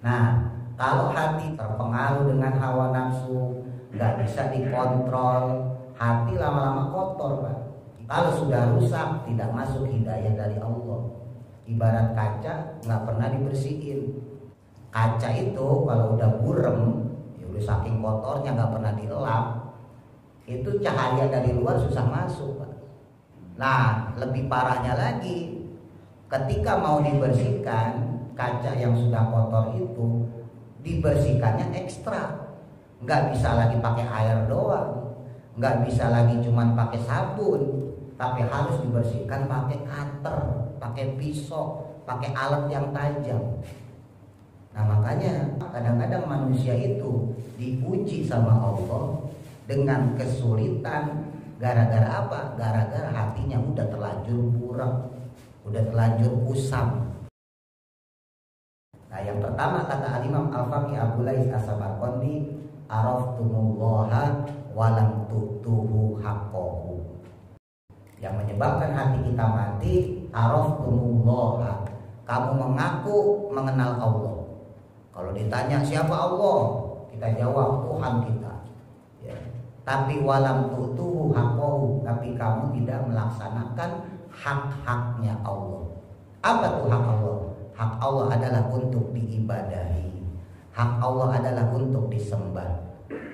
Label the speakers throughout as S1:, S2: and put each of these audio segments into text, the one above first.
S1: Nah, kalau hati terpengaruh dengan hawa nafsu, nggak bisa dikontrol, hati lama-lama kotor, Pak. Kalau sudah rusak, tidak masuk hidayah dari Allah. Ibarat kaca nggak pernah dibersihin. Kaca itu kalau udah burem, ya udah saking kotornya nggak pernah dilap, itu cahaya dari luar susah masuk, Pak. Nah, lebih parahnya lagi, ketika mau dibersihkan, kaca yang sudah kotor itu dibersihkannya ekstra. Nggak bisa lagi pakai air doang, nggak bisa lagi cuman pakai sabun, tapi harus dibersihkan pakai cutter, pakai pisau, pakai alat yang tajam. Nah, makanya kadang-kadang manusia itu diuji sama Allah dengan kesulitan. Gara-gara apa? Gara-gara hatinya udah terlanjur buram, udah terlanjur kusam. Nah, yang pertama kata Al-Imam Al-Faqih Abu Lais As-Samarqandi, araftumullaha walam tu'tuhu haqqahu. Yang menyebabkan hati kita mati, araftumullaha, kamu mengaku mengenal Allah. Kalau ditanya siapa Allah, kita jawab Tuhan kita, ya. Tapi walam tu'tuhu haqqahu, tapi kamu tidak melaksanakan hak-haknya Allah. Apa tuh hak Allah? Hak Allah adalah untuk diibadahi. Hak Allah adalah untuk disembah.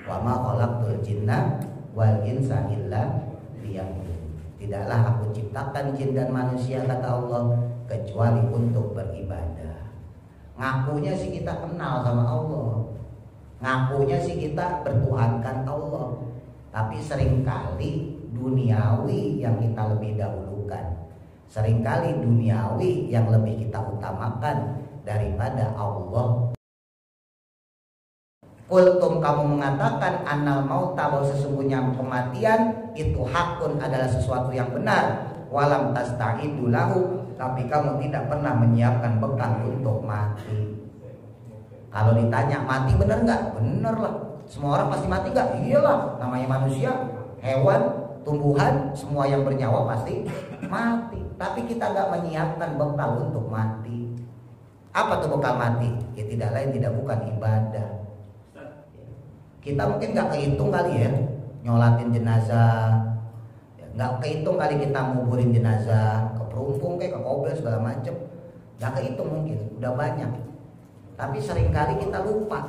S1: Wa ma khalaqtul jinna wal insa illa liya'budun. Tidaklah aku ciptakan jin dan manusia, kata Allah, kecuali untuk beribadah. Ngakunya sih kita kenal sama Allah, ngakunya sih kita bertuhankan Allah, tapi seringkali duniawi yang kita lebih dahulukan. Seringkali duniawi yang lebih kita utamakan daripada Allah. Kultum, kamu mengatakan annal mauta, bahwa sesungguhnya kematian itu hakun, adalah sesuatu yang benar. Walam tasta'idu lahu, tapi kamu tidak pernah menyiapkan bekal untuk mati. Kalau ditanya mati benar nggak? Bener lah. Semua orang pasti mati nggak? Iyalah, namanya manusia, hewan, tumbuhan, semua yang bernyawa pasti mati. Tapi kita nggak menyiapkan bekal untuk mati. Apa tuh bekal mati? Ya tidak lain tidak bukan ibadah. Kita mungkin nggak kehitung kali ya nyolatin jenazah, nggak kehitung kali kita nguburin jenazah ke perumpung kayak ke kobel segala macem, nggak kehitung mungkin, udah banyak. Tapi seringkali kita lupa.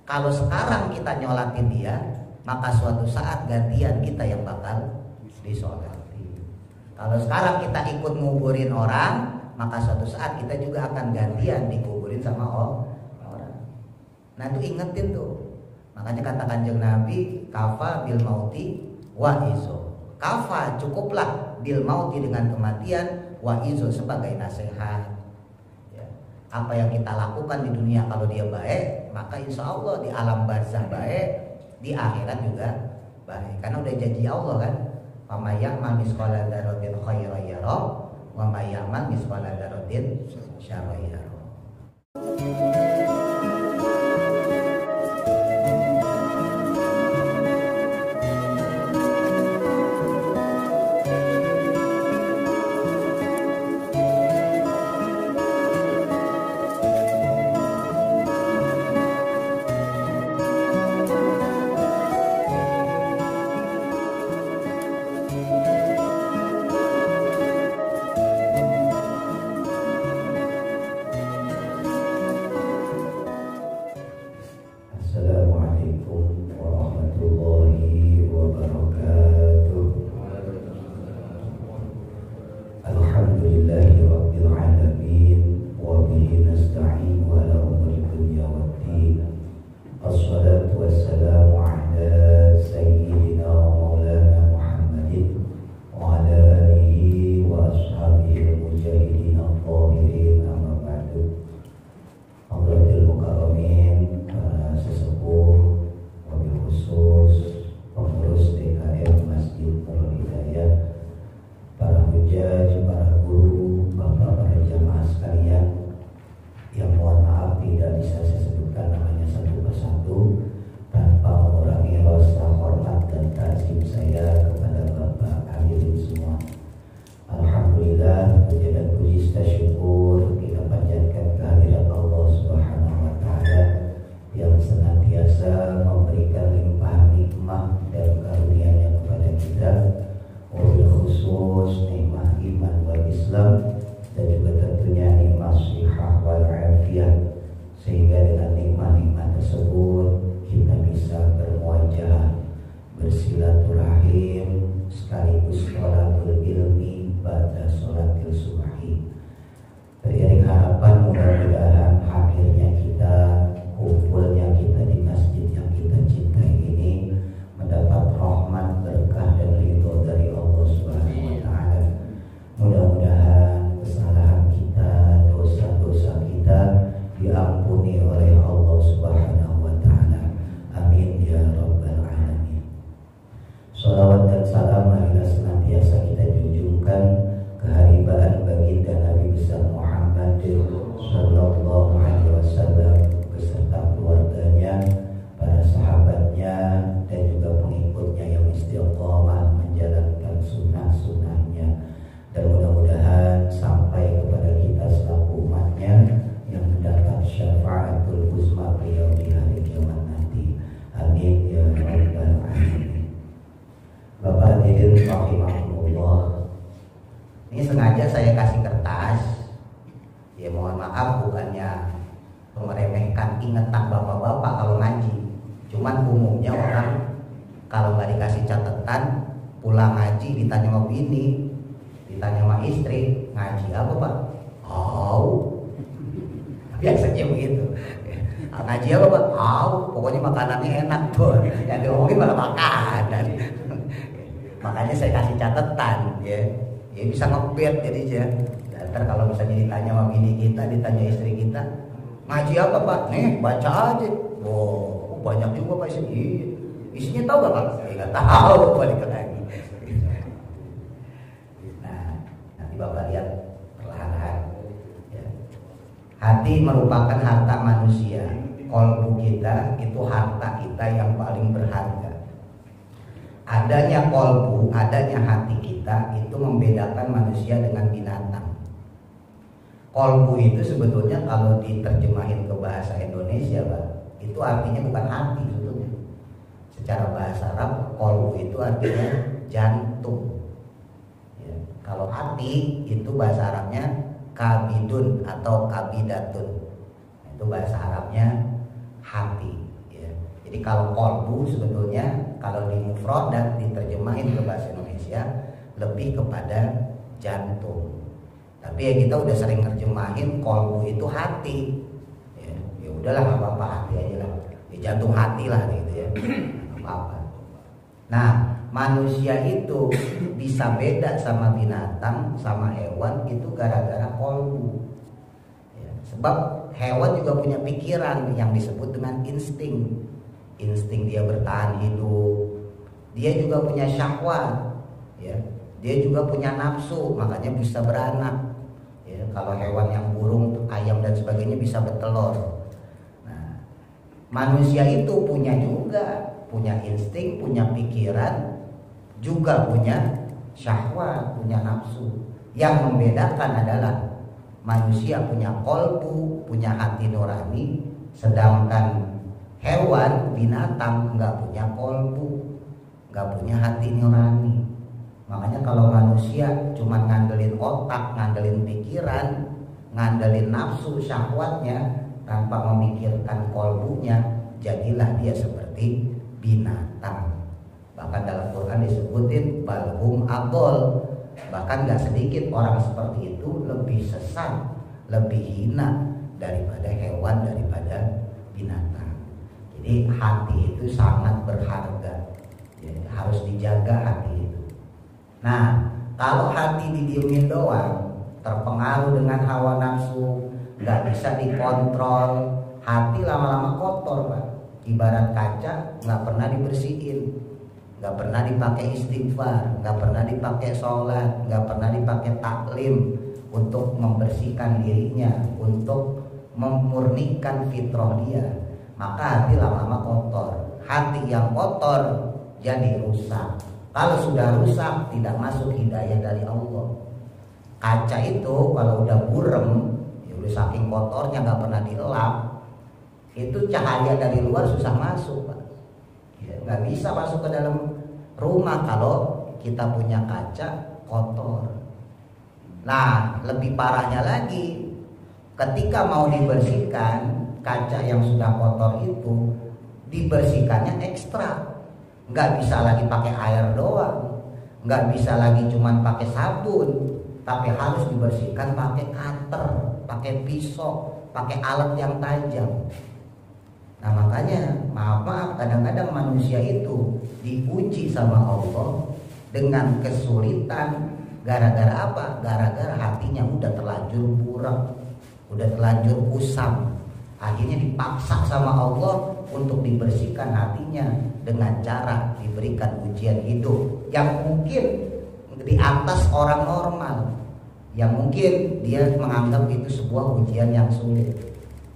S1: Kalau sekarang kita nyolatin dia, maka suatu saat gantian kita yang bakal disolati. Kalau sekarang kita ikut nguburin orang, maka suatu saat kita juga akan gantian dikuburin sama orang. Nah itu ingetin tuh. Makanya kata Kanjeng Nabi, kafa bil mauti wa izo. Kafa, cukuplah, bil mauti dengan kematian, wa izo sebagai nasihat. Ya. Apa yang kita lakukan di dunia kalau dia baik, maka insya Allah di alam barzah baik, di akhirat juga baik. Karena udah janji Allah kan, wa may ya'mal misqala dzarratin khairan yara, wa may ya'mal misqala dzarratin syarran yara. saya kasih kertas, ya mohon maaf bukannya meremehkan ingatan bapak-bapak kalau ngaji. Cuman umumnya orang kalau nggak dikasih catatan, pulang ngaji ditanya sama bini, ditanya sama istri, ngaji apa pak? Oh, biasanya begitu. Ngaji apa pak? Oh, pokoknya makanannya enak tuh. Yang diomongin malah makanan. Makanya saya kasih catatan, ya bisa ngebet jadi ya. Ntar kalau misalnya ditanya sama bini kita, ditanya istri kita, ngaji apa pak? Nih baca aja. Wow, banyak juga pak isinya. Isinya tahu gak pak? Nggak tahu, balik lagi. Nah, nanti bapak lihat perlahan-lahan. Ya. Hati merupakan harta manusia. Kolbu kita itu harta kita yang paling berharga. Adanya kolbu, adanya hati kita itu membedakan manusia dengan binatang. Kolbu itu sebetulnya kalau diterjemahin ke bahasa Indonesia, Pak, itu artinya bukan hati sebetulnya. Secara bahasa Arab, kolbu itu artinya jantung. Ya, kalau hati itu bahasa Arabnya kabidun atau kabidatun. Itu bahasa Arabnya hati. Jadi kalau kolbu sebetulnya kalau di mufrad dan diterjemahin ke bahasa Indonesia lebih kepada jantung. Tapi ya kita udah sering nerjemahin kolbu itu hati. Ya udahlah apa-apa hati aja lah. Ya jantung hati lah gitu ya. Apa-apa. Nah, manusia itu bisa beda sama binatang, sama hewan itu gara-gara kolbu. Ya, sebab hewan juga punya pikiran yang disebut dengan insting. Insting dia bertahan hidup, dia juga punya syahwat, ya, dia juga punya nafsu, makanya bisa beranak. Ya, kalau hewan yang burung, ayam dan sebagainya bisa bertelur. Nah, manusia itu punya juga, punya insting, punya pikiran, juga punya syahwat, punya nafsu. Yang membedakan adalah manusia punya kolbu, punya hati nurani, sedangkan hewan, binatang nggak punya kolbu, nggak punya hati nurani. Makanya kalau manusia cuma ngandelin otak, ngandelin pikiran, ngandelin nafsu syahwatnya tanpa memikirkan kolbunya, jadilah dia seperti binatang. Bahkan dalam Quran disebutin balhum adol. Bahkan nggak sedikit orang seperti itu lebih sesat, lebih hina daripada hewan, daripada binatang. Jadi hati itu sangat berharga, ya, harus dijaga hati itu. Nah, kalau hati didiemin doang, terpengaruh dengan hawa nafsu, nggak bisa dikontrol, hati lama-lama kotor, Pak. Ibarat kaca, nggak pernah dibersihin, nggak pernah dipakai istighfar, nggak pernah dipakai sholat, nggak pernah dipakai taklim untuk membersihkan dirinya, untuk memurnikan fitrah dia. Maka hati lama-lama kotor. Hati yang kotor jadi rusak. Kalau sudah rusak tidak masuk hidayah dari Allah. Kaca itu kalau udah burem, ya udah saking kotornya nggak pernah dilap, itu cahaya dari luar susah masuk, Pak. Ya, nggak bisa masuk ke dalam rumah kalau kita punya kaca kotor. Nah, lebih parahnya lagi, ketika mau dibersihkan kaca yang sudah kotor itu dibersihkannya ekstra, nggak bisa lagi pakai air doang, nggak bisa lagi cuman pakai sabun, tapi harus dibersihkan pakai cutter, pakai pisau, pakai alat yang tajam. Nah makanya maaf kadang-kadang manusia itu diuji sama Allah dengan kesulitan. Gara-gara apa? Gara-gara hatinya udah terlanjur burak, udah terlanjur kusam. Akhirnya dipaksa sama Allah untuk dibersihkan hatinya dengan cara diberikan ujian hidup yang mungkin di atas orang normal, yang mungkin dia menganggap itu sebuah ujian yang sulit.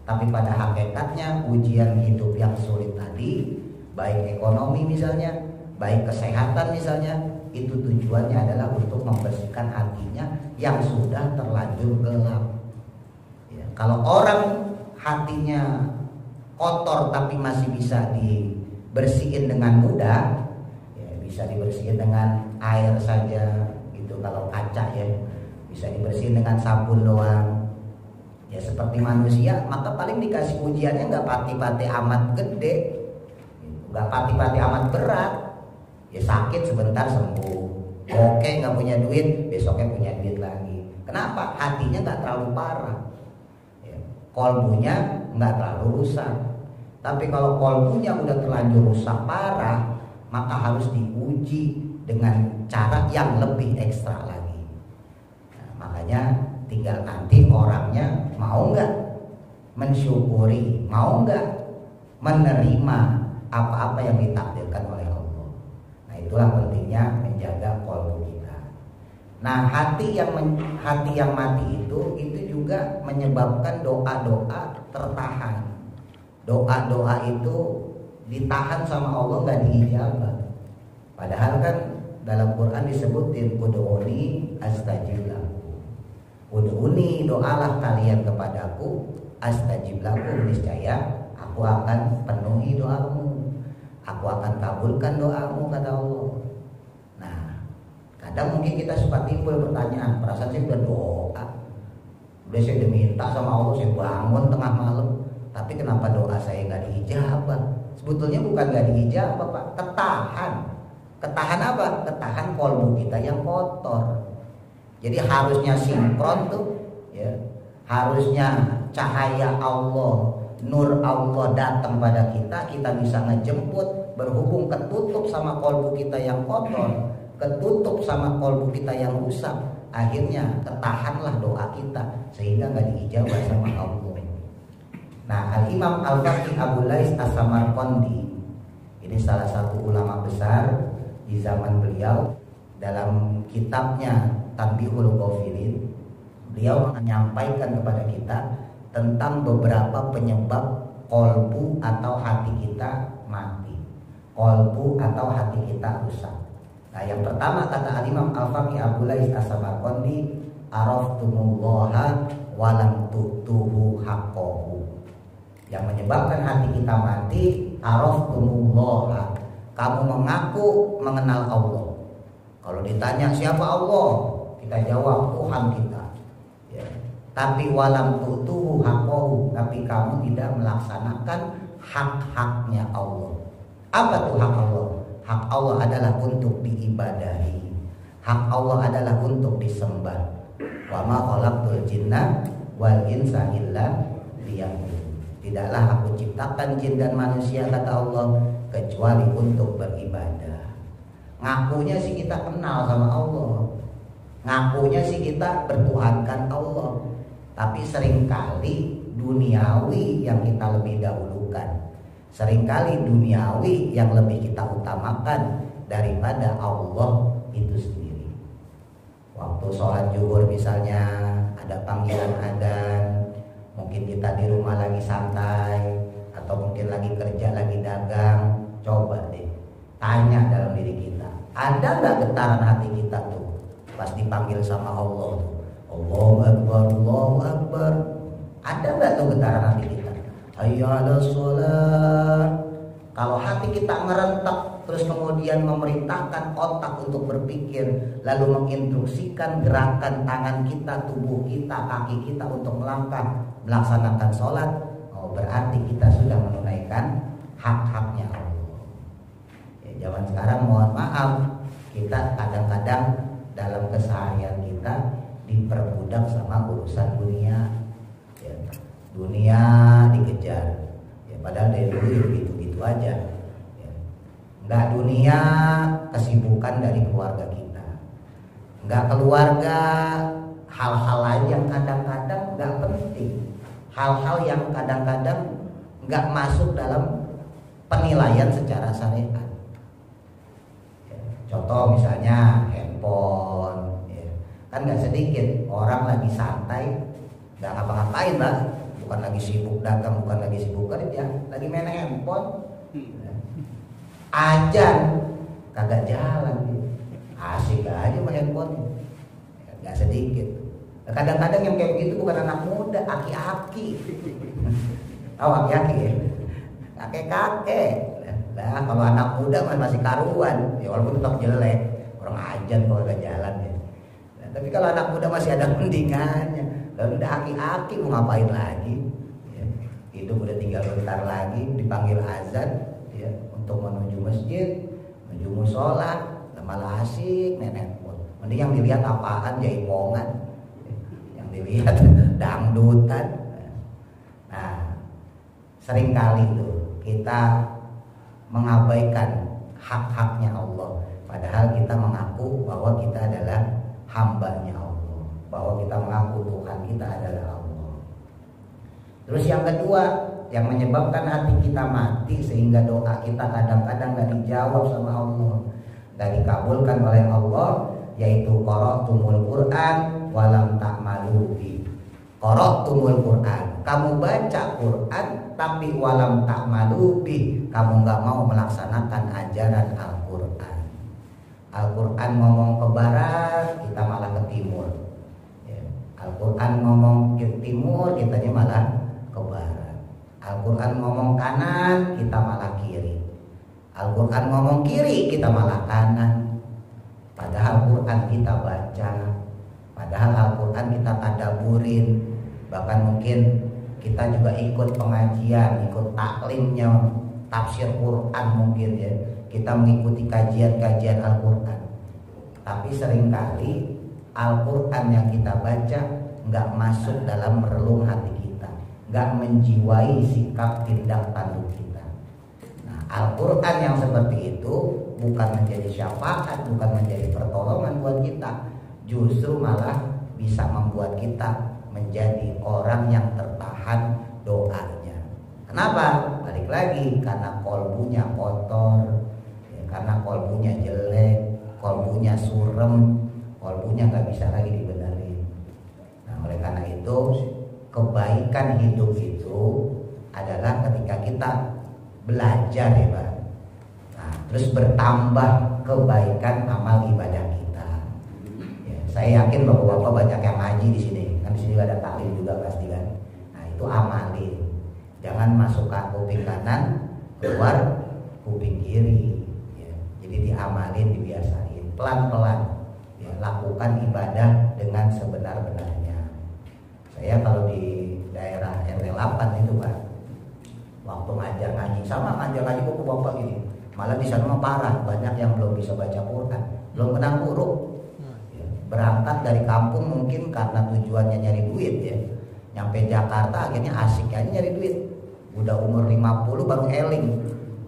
S1: Tapi pada hakikatnya ujian hidup yang sulit tadi, baik ekonomi misalnya, baik kesehatan misalnya, itu tujuannya adalah untuk membersihkan hatinya yang sudah terlanjur gelap. Ya, kalau orang hatinya kotor tapi masih bisa dibersihin dengan mudah, ya bisa dibersihin dengan air saja gitu. Kalau kaca ya bisa dibersihin dengan sabun doang. Ya seperti manusia, maka paling dikasih ujiannya nggak pati-pati amat gede, nggak pati-pati amat berat. Ya sakit sebentar sembuh, oke nggak punya duit, besoknya punya duit lagi. Kenapa? Hatinya nggak terlalu parah, ya, kolbunya nggak terlalu rusak. Tapi kalau kolbunya udah terlanjur rusak parah, maka harus diuji dengan cara yang lebih ekstra lagi. Nah, makanya tinggal nanti orangnya mau nggak mensyukuri, mau nggak menerima apa-apa yang ditakdirkan oleh Allah. Nah itulah pentingnya menjaga kolbu kita. Nah hati yang mati itu juga menyebabkan doa-doa tertahan. Doa-doa itu ditahan sama Allah, nggak diijabah. Padahal kan dalam Quran disebutin ud'uni astajib lakum. Ud'uni, doalah kalian kepadaku, astajib lakum, niscaya aku akan penuhi doamu, aku akan kabulkan doamu, kata Allah. Nah kadang mungkin kita suka timbul pertanyaan, perasaan saya udah doa, udah saya udah minta sama Allah, saya bangun tengah malam, tapi kenapa doa saya nggak diijabah? Sebetulnya bukan nggak diijabah Pak, ketahan. Ketahan apa? Ketahan kolbu kita yang kotor. Jadi harusnya sinkron tuh, ya, harusnya cahaya Allah, nur Allah datang pada kita, kita bisa ngejemput. Berhubung ketutup sama kolbu kita yang kotor, ketutup sama kolbu kita yang rusak, akhirnya ketahanlah doa kita sehingga nggak diijabah sama Allah. Nah, Al-Imam Al-Faqih Abu Lais As-Samarqandi, ini salah satu ulama besar di zaman beliau, dalam kitabnya Tanbihul Ghafilin, beliau menyampaikan kepada kita tentang beberapa penyebab kolbu atau hati kita mati, kolbu atau hati kita rusak. Nah, yang pertama kata Al-Imam Al-Faqih Abu Lais As-Samarqandi, araftumullaha walam tu'tuhu haqqahu. Yang menyebabkan hati kita mati, araftumullaha, kamu mengaku mengenal Allah. Kalau ditanya siapa Allah, kita jawab Tuhan kita, ya. Tapi walam tu'tuhu haqqahu, tapi kamu tidak melaksanakan hak-haknya Allah. Apa tuh hak Allah? Hak Allah adalah untuk diibadahi, hak Allah adalah untuk disembah. Wa ma khalaqtul jinna wal insa illa liya'budun. Tidaklah aku ciptakan jin dan manusia, kata Allah, kecuali untuk beribadah. Ngakunya sih kita kenal sama Allah, ngakunya sih kita bertuhankan Allah, tapi seringkali duniawi yang kita lebih dahulukan, seringkali duniawi yang lebih kita utamakan daripada Allah itu sendiri. Waktu sholat zuhur misalnya ada panggilan adzan, mungkin kita di rumah lagi santai, atau mungkin lagi kerja, lagi dagang. Coba deh tanya dalam diri kita, ada nggak getaran hati kita tuh pas dipanggil sama Allah tuh, Allahu Akbar, Allahu Akbar. Ada nggak tuh getaran hati kita? Hayya 'alas shalah. Kalau hati kita ngerentek, terus kemudian memerintahkan otak untuk berpikir, lalu menginstruksikan gerakan tangan kita, tubuh kita, kaki kita untuk melangkah melaksanakan sholat, oh berarti kita sudah menunaikan hak-haknya Allah. Ya, zaman sekarang mohon maaf, kita kadang-kadang dalam keseharian kita diperbudak sama urusan dunia, ya, dunia dikejar, ya, padahal dari dulu gitu-gitu aja, ya. Nggak dunia, kesibukan dari keluarga kita, nggak keluarga, hal-hal lain yang kadang-kadang nggak penting, hal-hal yang kadang-kadang nggak masuk dalam penilaian secara syariat. Ya, contoh misalnya handphone, ya. Kan nggak sedikit orang lagi santai, nggak ngapa-ngapain lah, bukan lagi sibuk dagang, bukan lagi sibuk kerja, lagi main handphone. Ya. Ajan kagak jalan, asik aja main handphone, ya, nggak sedikit. Kadang-kadang yang kayak begitu bukan anak muda, aki-aki. Tahu aki-aki ya? Kakek-kakek. Nah, kalau anak muda masih karuan, ya walaupun tetap jelek, orang ajan kalau gak jalan ya. Tapi kalau anak muda masih ada mendingannya. Kalau udah aki-aki mau ngapain lagi? Ya, hidup udah tinggal bentar lagi, dipanggil azan ya, untuk menuju masjid, menuju musola, malah asik nenek pun. Mending yang dilihat apaan, jaipongan, yang dilihat dangdutan. Nah, seringkali tuh kita mengabaikan hak-haknya Allah, padahal kita mengaku bahwa kita adalah hambanya Allah, bahwa kita mengaku Tuhan kita adalah Allah. Terus yang kedua, yang menyebabkan hati kita mati sehingga doa kita kadang-kadang gak dijawab sama Allah, gak dikabulkan oleh Allah, yaitu qara'tumul Qur'an walam ta'malu bi. Qara'tumul Qur'an, kamu baca Quran tapi walam ta'malu bi, kamu gak mau melaksanakan ajaran Al-Quran. Al-Quran ngomong ke barat, kita malah ke timur. Al-Quran ngomong ke timur, kitanya malah ke barat. Al-Quran ngomong kanan, kita malah kiri. Al-Quran ngomong kiri, kita malah kanan. Padahal Quran kita baca, padahal Al-Quran kita tadaburin, bahkan mungkin kita juga ikut pengajian, ikut taklimnya, tafsir Quran mungkin ya. Kita mengikuti kajian-kajian Al-Quran. Tapi seringkali Al-Quran yang kita baca nggak masuk dalam relung hati kita, nggak menjiwai sikap tindak tanduk kita. Nah, Al-Quran yang seperti itu bukan menjadi syafaat, bukan menjadi pertolongan buat kita, justru malah bisa membuat kita menjadi orang yang tertahan doanya. Kenapa? Balik lagi, karena kolbunya kotor, ya, karena kolbunya jelek, kolbunya surem, kolbunya nggak bisa lagi dibenerin. Nah, oleh karena itu kebaikan hidup itu adalah ketika kita belajar ya Pak. Nah, terus bertambah kebaikan amal ibadah kita. Ya, saya yakin bapak-bapak banyak yang ngaji di sini. Kan di sini ada taklim juga pasti kan. Nah, itu amalin. Jangan masuk ke kuping kanan, keluar kuping kiri. Ya, jadi diamalin, dibiasain pelan-pelan. Ya, lakukan ibadah dengan sebenar-benarnya. Saya kalau di daerah RW 8 itu Pak, waktu ngajar ngaji sama ngajar ngaji buku bapak ini, malah di sana parah, banyak yang belum bisa baca Quran, belum kenal huruf. Ya, berangkat dari kampung mungkin karena tujuannya nyari duit ya, nyampe Jakarta akhirnya asik aja nyari duit. Udah umur 50 baru eling,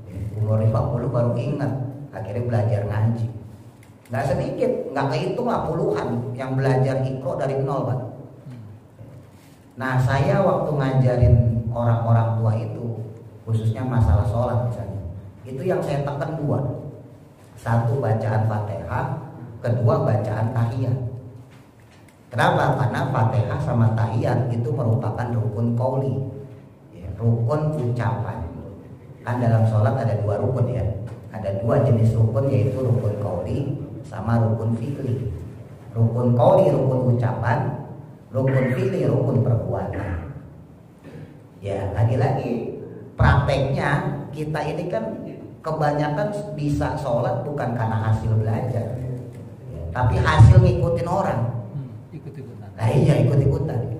S1: ya, umur 50 baru ingat, akhirnya belajar ngaji. Nggak sedikit, nggak kehitung lah puluhan yang belajar Iqra dari nol Pak. Nah, saya waktu ngajarin orang-orang tua itu, khususnya masalah sholat misalnya, itu yang saya tekan dua. Satu, bacaan Fatihah, kedua bacaan tahiyat. Kenapa? Karena Fatihah sama tahiyat itu merupakan rukun qauli, ya, rukun ucapan. Kan dalam sholat ada dua rukun ya, ada dua jenis rukun, yaitu rukun qauli sama rukun fi'li. Rukun qauli rukun ucapan, rukun fi'li rukun perbuatan. Ya, lagi-lagi prakteknya kita ini kan kebanyakan bisa sholat bukan karena hasil belajar, ya, tapi hasil ngikutin orang. Nah iya, ikut-ikutan.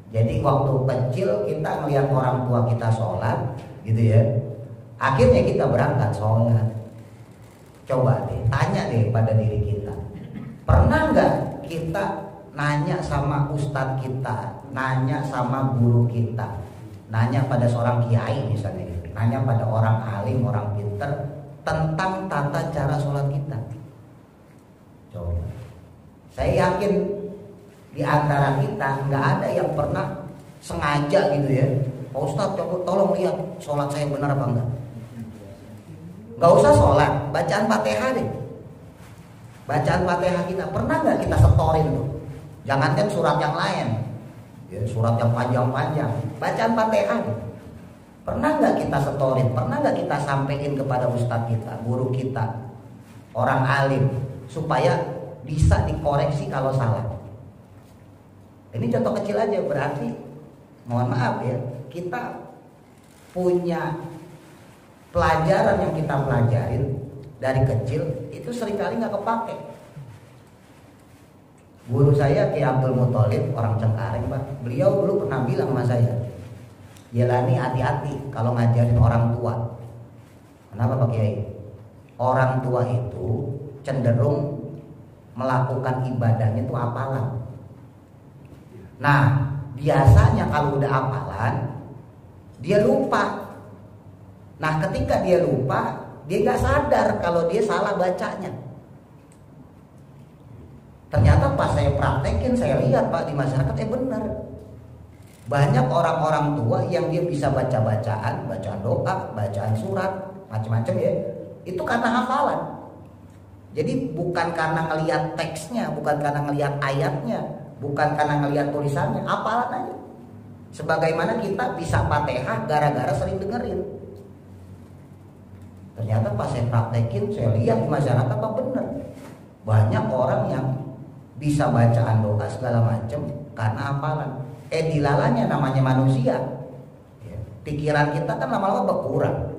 S1: Jadi waktu kecil kita melihat orang tua kita sholat gitu ya, akhirnya kita berangkat sholat. Coba deh, tanya deh pada diri kita, pernah nggak kita nanya sama ustadz kita, nanya sama guru kita, nanya pada seorang kiai misalnya, nanya pada orang alim, orang pinter tentang tata cara sholat kita? Coba, saya yakin di antara kita nggak ada yang pernah sengaja gitu ya, Pak Ustadz tolong lihat sholat saya benar apa enggak. Gak usah sholat, bacaan Fatihah deh. Bacaan Fatihah kita pernah nggak kita setorin tuh? Jangankan surat yang lain, ya, surat yang panjang-panjang, bacaan Fatihah deh. Pernah nggak kita setorin? Pernah nggak kita sampaikan kepada ustadz kita, guru kita, orang alim, supaya bisa dikoreksi kalau salah? Ini contoh kecil aja, berarti mohon maaf ya, kita punya pelajaran yang kita pelajarin dari kecil itu seringkali nggak kepake. Guru saya Ki Abdul Muthalib, orang Cengkareng Pak. Beliau dulu pernah bilang sama saya, Jelani hati-hati kalau ngajarin orang tua. Kenapa Pak Kiai? Orang tua itu cenderung melakukan ibadahnya itu hafalan. Nah, biasanya kalau udah hafalan, dia lupa. Nah, ketika dia lupa, dia nggak sadar kalau dia salah bacanya. Ternyata pas saya praktekin, saya lihat Pak di masyarakat, benar. Banyak orang-orang tua yang dia bisa baca-bacaan, bacaan doa, bacaan surat, macam-macam ya. Itu karena hafalan. Jadi bukan karena ngelihat teksnya, bukan karena ngelihat ayatnya, bukan karena ngelihat tulisannya, hafalan aja. Sebagaimana kita bisa Fatihah gara-gara sering dengerin. Ternyata pas saya praktekin, saya lihat di masyarakat Pak benar. Banyak orang yang bisa bacaan doa segala macam karena hafalan. Dilalanya namanya manusia. Pikiran kita kan lama-lama berkurang.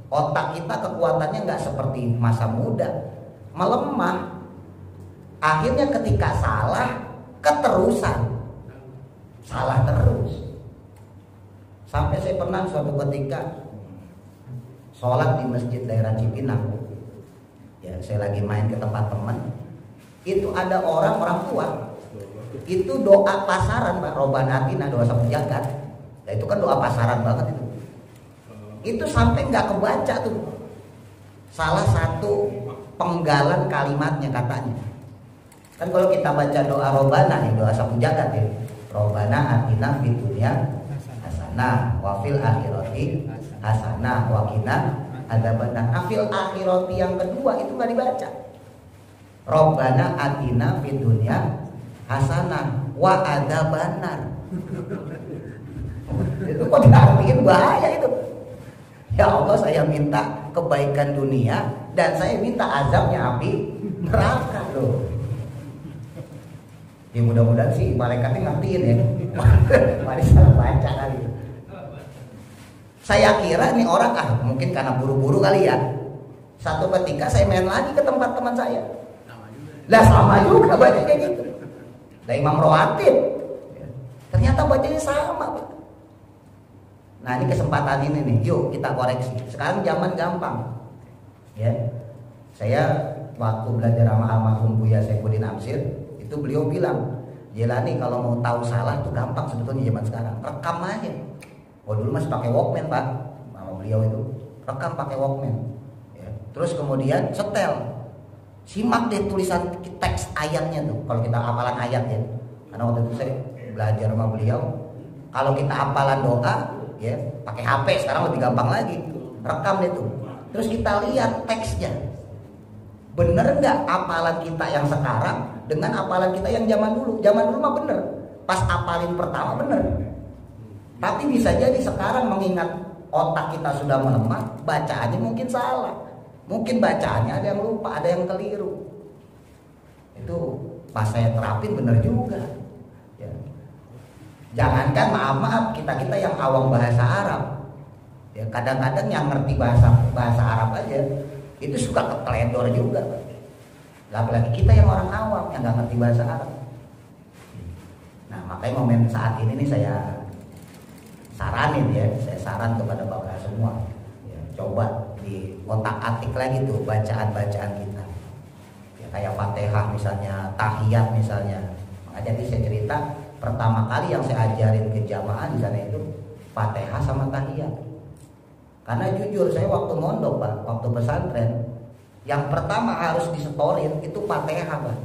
S1: Otak kita kekuatannya nggak seperti masa muda, melemah. Akhirnya ketika salah, keterusan, salah terus. Sampai saya pernah suatu ketika sholat di masjid daerah Cipinang. Ya, saya lagi main ke tempat teman. Itu ada orang tua. Itu doa pasaran Pak, Robbana atina, doa sapu jagat. Nah, itu kan doa pasaran banget itu. Itu sampai nggak kebaca tuh. Salah satu penggalan kalimatnya katanya. Kan kalau kita baca doa Robbana nih, doa sapu jagat ya. Robbana atina fid dunya hasanah wa fil akhirati hasanah wa qina adzabannar. Fil akhirati yang kedua itu nggak dibaca. Robbana atina fid dunya hasanah wa adzabannar. Itu kok diartiin bahaya itu. Ya Allah, saya minta kebaikan dunia dan saya minta azabnya api neraka loh. Ya mudah-mudahan sih malaikatnya ngertiin ya. Mari salah baca kali. Saya kira nih orang mungkin karena buru-buru kali ya. Satu ketika saya main lagi ke tempat teman saya. Lah sama juga bacanya kayak gitu. Lah Imam Rawatib. Ternyata bacanya sama Pak. Nah ini kesempatan ini nih, yuk kita koreksi. Sekarang zaman gampang, ya. Saya waktu belajar sama almarhum Buya Saifuddin Amsir, itu beliau bilang, Jelani kalau mau tahu salah tuh gampang sebetulnya zaman sekarang, rekam aja. Oh dulu masih pakai Walkman Pak, sama beliau itu, rekam pakai Walkman. Ya. Terus kemudian setel, simak deh tulisan teks ayatnya tuh. Kalau kita hafalan ayat ya, karena waktu itu saya belajar sama beliau, kalau kita hafalan doa ya pakai HP sekarang lebih gampang lagi, rekam itu terus kita lihat teksnya bener nggak hafalan kita yang sekarang dengan hafalan kita yang zaman dulu mah bener, pas hafalin pertama bener, tapi bisa jadi sekarang mengingat otak kita sudah melemah, bacaannya mungkin salah, mungkin bacaannya ada yang lupa, ada yang keliru. Itu pas saya terapin bener juga ya. Jangankan maaf kita yang awam bahasa Arab, ya kadang-kadang yang ngerti bahasa Arab aja itu suka keteledor juga. Apalagi kita yang orang awam yang nggak ngerti bahasa Arab. Nah makanya momen saat ini nih saya saranin ya, saya saran kepada bapak semua, ya, coba di otak-atik lagi tuh bacaan-bacaan kita. Ya, kayak Fatihah misalnya, tahiyat misalnya. Makanya tadi saya cerita. Pertama kali yang saya ajarin ke jamaah di sana itu Fatihah sama tahiyat. Karena jujur saya waktu mondok Pak, waktu pesantren, yang pertama harus disetorin itu Fatihah Pak.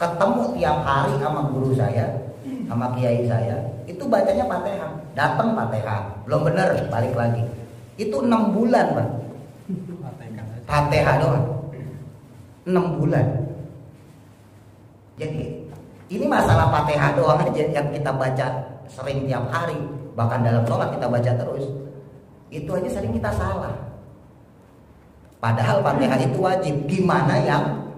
S1: Ketemu tiap hari sama guru saya, sama kiai saya, itu bacanya Fatihah. Datang Fatihah, belum benar balik lagi. Itu 6 bulan Pak. Fatihah doang. 6 bulan. Jadi ini masalah Fatihah doang aja yang kita baca sering tiap hari, bahkan dalam sholat kita baca terus. Itu aja sering kita salah. Padahal Fatihah itu wajib. Gimana yang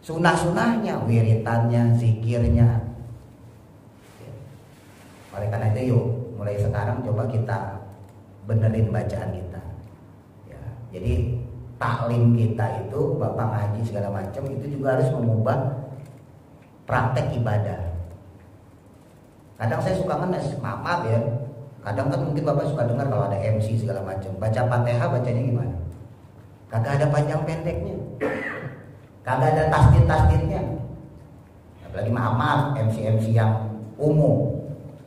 S1: sunah-sunahnya, wiritannya, zikirnya. Oleh karena itu yuk, mulai sekarang coba kita benerin bacaan kita. Ya, jadi taklim kita itu, bapak ngaji segala macam itu juga harus mengubah praktek ibadah. Kadang saya suka ngenes, maaf ya. Kadang kan mungkin Bapak suka dengar kalau ada MC segala macam. Baca Fatihah bacanya gimana? Kagak ada panjang pendeknya. Kagak ada tasdid-tasdidnya. Apalagi maaf MC yang umum.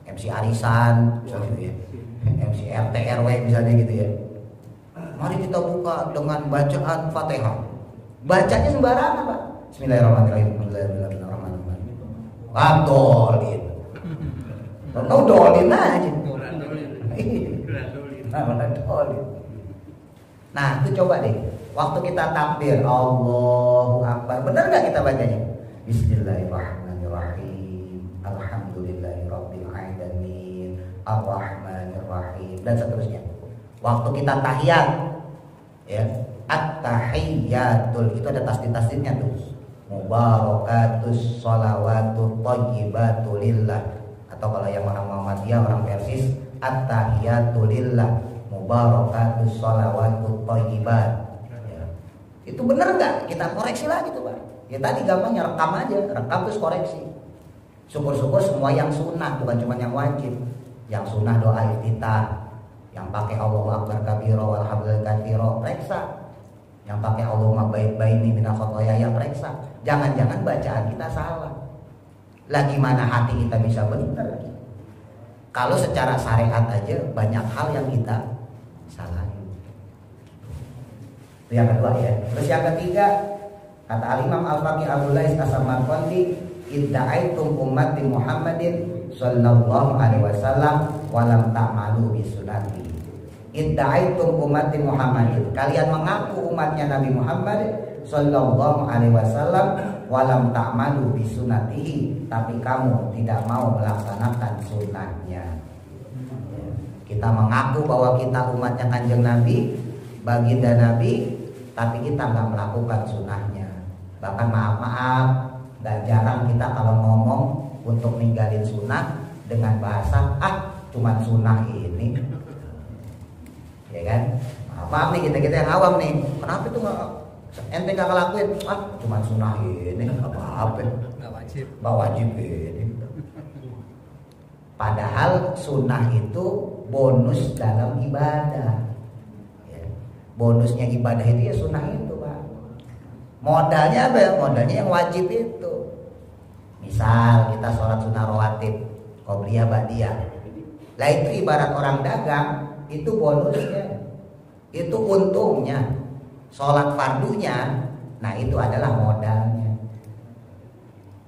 S1: MC arisan misalnya gitu ya. MC RT RW misalnya gitu ya. Mari kita buka dengan bacaan Fatihah. Bacanya sembarangan, Pak. Bismillahirrahmanirrahim. Bismillahirrahmanirrahim. Dolin. Tahu dolin aja. Dolin. Nah, itu coba deh. Waktu kita takbir, Allahu Akbar. Benar nggak kita bacanya? Bismillahirrahmanirrahim. Alhamdulillahirabbil alamin. Arrahmanirrahim dan seterusnya. Waktu kita tahiyat, ya, at-tahiyyatul itu ada tasdid-tasdidnya tuh. Mubarakatus sholawatut thayyibatu lillah. Atau kalau yang orang Muhammadiyah, orang Persis, at-tahiyyatu lillah mubarakatus sholawatut thayyibat. Ya. Itu benar nggak? Kita koreksi lagi tuh, Pak. Ya tadi gampangnya rekam aja, rekam terus koreksi. Syukur-syukur semua yang sunnah, bukan cuma yang wajib. Yang sunnah doa iftitah, yang pakai Allahu Akbar kabira walhamdulillah katsira, periksa. Yang pakai Allahumma baik-baini minal khotoya, ya periksa. Jangan-jangan bacaan kita salah. Lah gimana hati kita bisa benar? Kalau secara syariat aja banyak hal yang kita salahin. Itu yang kedua ya. Terus yang ketiga, kata Al-Imam Al-Faqih Abu Lais As-Samarqandi, idda'aitum ummati Muhammadin sallallahu alaihi wasallam walam ta'malu bi sunnati. Idda'aitum ummati Muhammadin, kalian mengaku umatnya Nabi Muhammad sallallahu alaihi wasallam walam ta'malu bi sunnatihi, tapi kamu tidak mau melaksanakan sunnahnya. Kita mengaku bahwa kita umatnya Kanjeng Nabi, baginda Nabi, tapi kita nggak melakukan sunnahnya. Bahkan maaf, nggak jarang kita kalau ngomong untuk ninggalin sunnah dengan bahasa cuman sunnah ini, ya kan? Maaf nih kita yang awam nih, kenapa itu ente nggak ngelakuin? Cuman sunnah ini, apa-apa, nggak wajib ini. Padahal sunnah itu bonus dalam ibadah. Ya. Bonusnya ibadah itu ya sunnah itu, Pak. Modalnya apa ya? Modalnya yang wajib itu. Misal kita sholat sunnah rawatib, qobliyah ba'diyah. Lah itu ibarat orang dagang, itu bonusnya, itu untungnya. Sholat fardunya, nah itu adalah modalnya.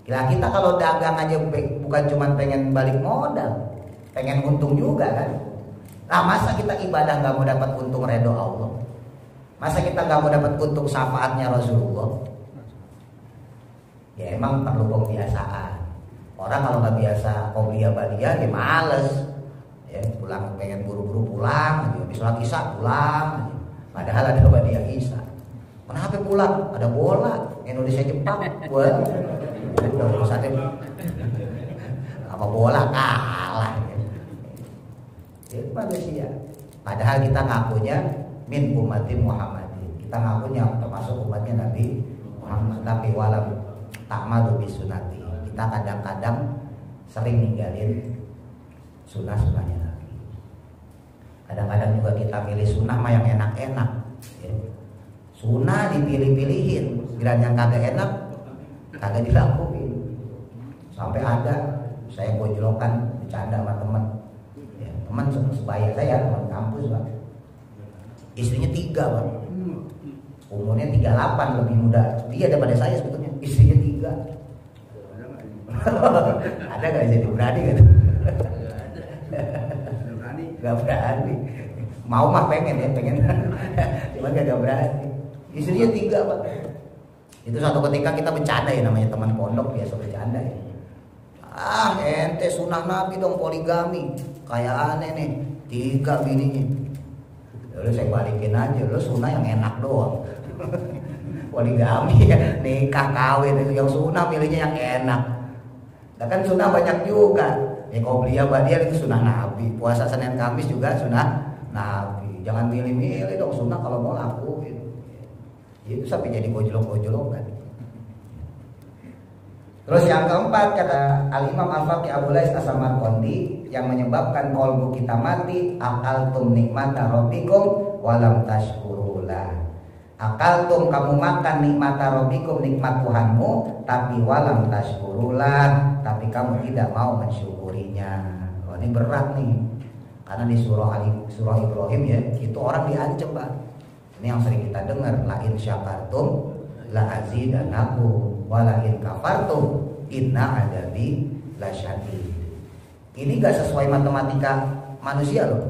S1: Gila, kita kalau dagang aja bukan cuma pengen balik modal, pengen untung juga kan. Nah masa kita ibadah gak mau dapat untung redho Allah? Masa kita gak mau dapat untung syafaatnya Rasulullah? Ya emang perlu pembiasaan. Orang kalau gak biasa qobliyah ba'diyah ya males. Ya pulang pengen buru-buru pulang, habis sholat isya pulang. Padahal ada ba'diyah isya. Kenapa pulang? Ada bola Indonesia Jepang. Buat udah urusannya apa bola kalah. Itu manusia. Padahal kita ngakunya min ummati Muhammadin. Kita ngakunya termasuk umatnya Nabi Muhammad. Tapi walam ta'malu bi sunnati. Kita kadang-kadang sering ninggalin sunnah-sunnahnya Nabi. Kadang-kadang juga kita pilih sunnah mah yang enak-enak. Ya. Sunnah dipilih-pilihin, giliran yang kagak enak kagak dilakuin. Sampai ada saya gojlokan bercanda sama teman. Ya, teman sebaya saya, teman kampus, Pak. Istrinya 3, Pak. Umurnya 38, lebih muda dia daripada saya sebetulnya. Istrinya 3. Ada nggak jadi berani kan? Gak berani. Mau mah pengen ya, pengen. Cuman gak berani. Istrinya 3, Pak. Itu suatu ketika kita bercanda ya, namanya teman pondok biasa bercanda ya. Ente sunnah Nabi dong poligami. Kayak aneh nih, 3 bininya. Lalu saya balikin aja, lo sunnah yang enak doang. Poligami ya, nikah kawin yang sunnah pilihnya yang enak. Nah kan sunnah banyak juga. Ya qobliyah ba'diyah itu sunnah Nabi. Puasa Senin Kamis juga sunnah Nabi. Jangan milih-milih dong, sunnah kalau mau lakuin. Itu sampai jadi gojlok-gojlokan. Terus yang keempat kata Al-Imam Al-Faqih Abu Lais As-Samarqandi, yang menyebabkan qalbu kita mati, akaltum nikmata rabbikum walam tashkurulah. Akaltum, kamu makan nikmata rabbikum, nikmat Tuhanmu, tapi walam tashkurulah, tapi kamu tidak mau mensyukurinya. Oh, ini berat nih. Karena di surah Ibrahim ya, itu orang diancam, Pak. Ini yang sering kita dengar, la in syakartum la azidanakum wa la in kafartum inna adabi lasyadid. Ini gak sesuai matematika manusia loh.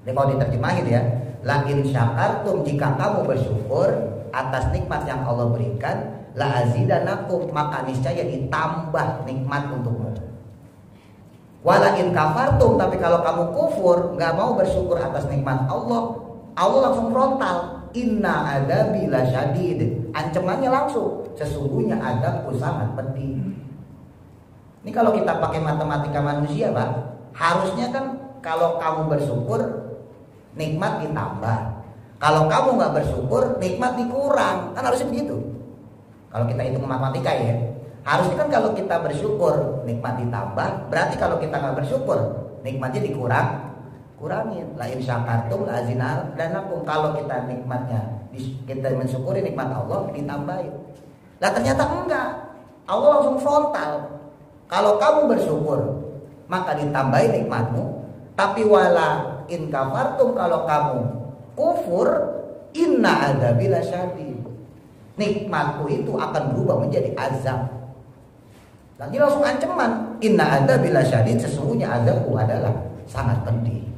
S1: Jadi kalau diterjemahin ya, la in syakartum, jika kamu bersyukur atas nikmat yang Allah berikan, la azidanakum, maka niscaya ditambah nikmat untukmu. Wala in kafartum, tapi kalau kamu kufur, gak mau bersyukur atas nikmat Allah, Allah langsung frontal, inna adabi lasyadid, ancamannya langsung, sesungguhnya adabku sangat pedih. Ini kalau kita pakai matematika manusia, Pak, harusnya kan kalau kamu bersyukur nikmat ditambah, kalau kamu nggak bersyukur nikmat dikurang, kan harusnya begitu. Kalau kita hitung matematika ya, harusnya kan kalau kita bersyukur nikmat ditambah, berarti kalau kita nggak bersyukur nikmatnya kurangin. Lain syakartum la azidanakum, kalau kita nikmatnya, kita mensyukuri nikmat Allah, ditambahin. Lah ternyata enggak, Allah langsung frontal. Kalau kamu bersyukur maka ditambahin nikmatmu, tapi wala in kafartum, kalau kamu kufur, inna adabi lasyadid, nikmatku itu akan berubah menjadi azab. Lagi langsung ancaman, inna adabi lasyadid, sesungguhnya azabku adalah sangat pedih.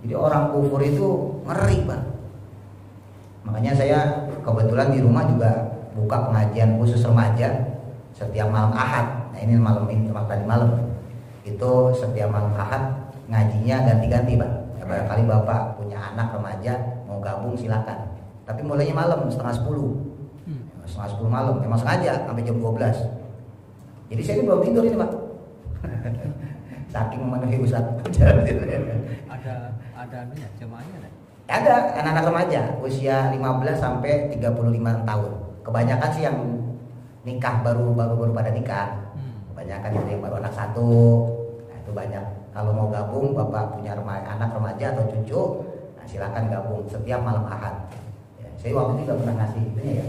S1: Jadi orang kufur itu ngeri, Pak. Makanya saya kebetulan di rumah juga buka pengajian khusus remaja setiap malam Ahad. Nah ini malam ini, tadi malam itu setiap malam Ahad ngajinya ganti-ganti, Pak. Ya, barangkali Bapak punya anak remaja mau gabung silakan. Tapi mulainya malam setengah 10 malam. Memang sengaja sampai jam 12. Jadi saya ini belum tidur ini, Pak. Saking memenuhi Ustaz.
S2: Ada anunya, jemaahnya
S1: ada anak-anak remaja usia 15 sampai 35 tahun. Kebanyakan sih yang nikah baru pada nikah. Kebanyakan itu yang baru anak satu. Nah, itu banyak. Kalau mau gabung, Bapak punya anak remaja atau cucu, nah, silakan gabung setiap malam Ahad. Ya, saya waktu itu pernah ngasih itunya ya,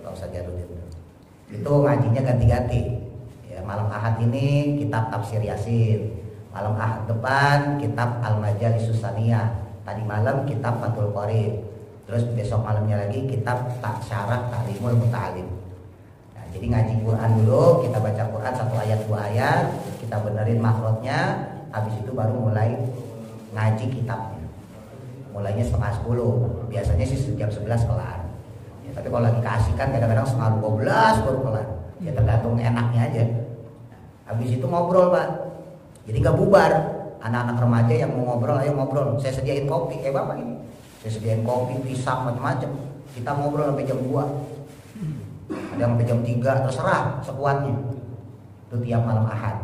S1: Pak Ustaz Jarudin. Itu ngajinya ganti-ganti. Ya, malam Ahad ini kitab Tafsir Yasin. Malam Ahad depan kitab Al-Majalisus Tsaniyah. Tadi malam kitab Fathul Qorib. Terus besok malamnya lagi kitab Syarah Ta'limul Muta'alim. Nah, jadi ngaji Quran dulu, kita baca Quran 1 ayat 2 ayat, kita benerin makhrajnya, habis itu baru mulai ngaji kitabnya. Mulainya setengah 10. Biasanya sih jam 11 kelar. Ya, tapi kalau lagi keasikan kadang-kadang setengah 12 baru kelar. Ya tergantung enaknya aja. Habis itu ngobrol, Pak. Jadi gak bubar. Anak-anak remaja yang mau ngobrol, ayo ngobrol. Saya sediain kopi, Bapak ini. Saya sediain kopi, pisang, macam-macam. Kita ngobrol sampai jam 2. Ada yang sampai jam 3, terserah sekuatnya. Itu tiap malam Ahad.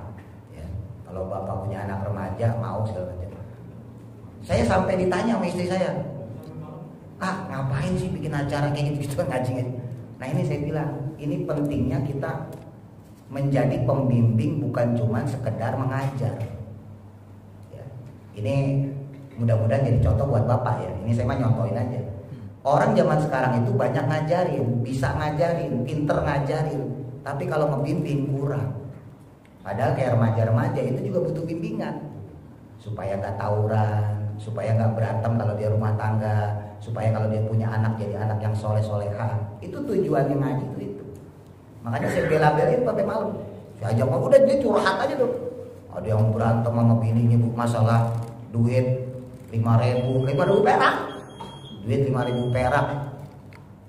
S1: Ya. Kalau Bapak punya anak remaja, mau segala macam. Saya sampai ditanya sama istri saya, ngapain sih bikin acara kayak gitu-gitu kan ngaji. Nah ini saya bilang, ini pentingnya kita menjadi pembimbing, bukan cuma sekedar mengajar. Ya. Ini mudah-mudahan jadi contoh buat Bapak ya. Ini saya mah nyontohin aja. Orang zaman sekarang itu banyak ngajarin, bisa ngajarin, pinter ngajarin, tapi kalau ngebimbing kurang. Padahal kayak remaja-remaja itu juga butuh bimbingan, supaya gak tawuran, supaya gak berantem kalau dia rumah tangga, supaya kalau dia punya anak jadi anak yang soleh-soleha. Itu tujuannya ngaji itu. Makanya saya bela-belain sampai malam. Saya ajak ngomong, udah dia curhat aja tuh. Ada yang berantem sama bininya masalah duit 5.000 perak. Duit 5.000 perak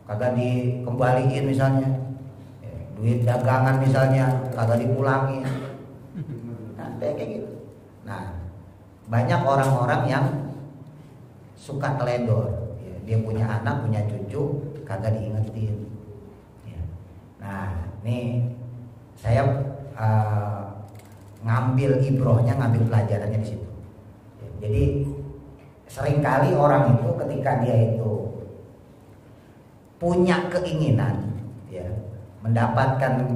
S1: kagak dikembaliin misalnya. Duit dagangan misalnya kagak dipulangin. Nah, kayak gitu. Nah, banyak orang-orang yang suka teledor. Dia punya anak, punya cucu, kagak diingetin. Nah, ini saya ngambil ibrohnya, ngambil pelajarannya di situ. Jadi seringkali orang itu ketika dia itu punya keinginan, ya, mendapatkan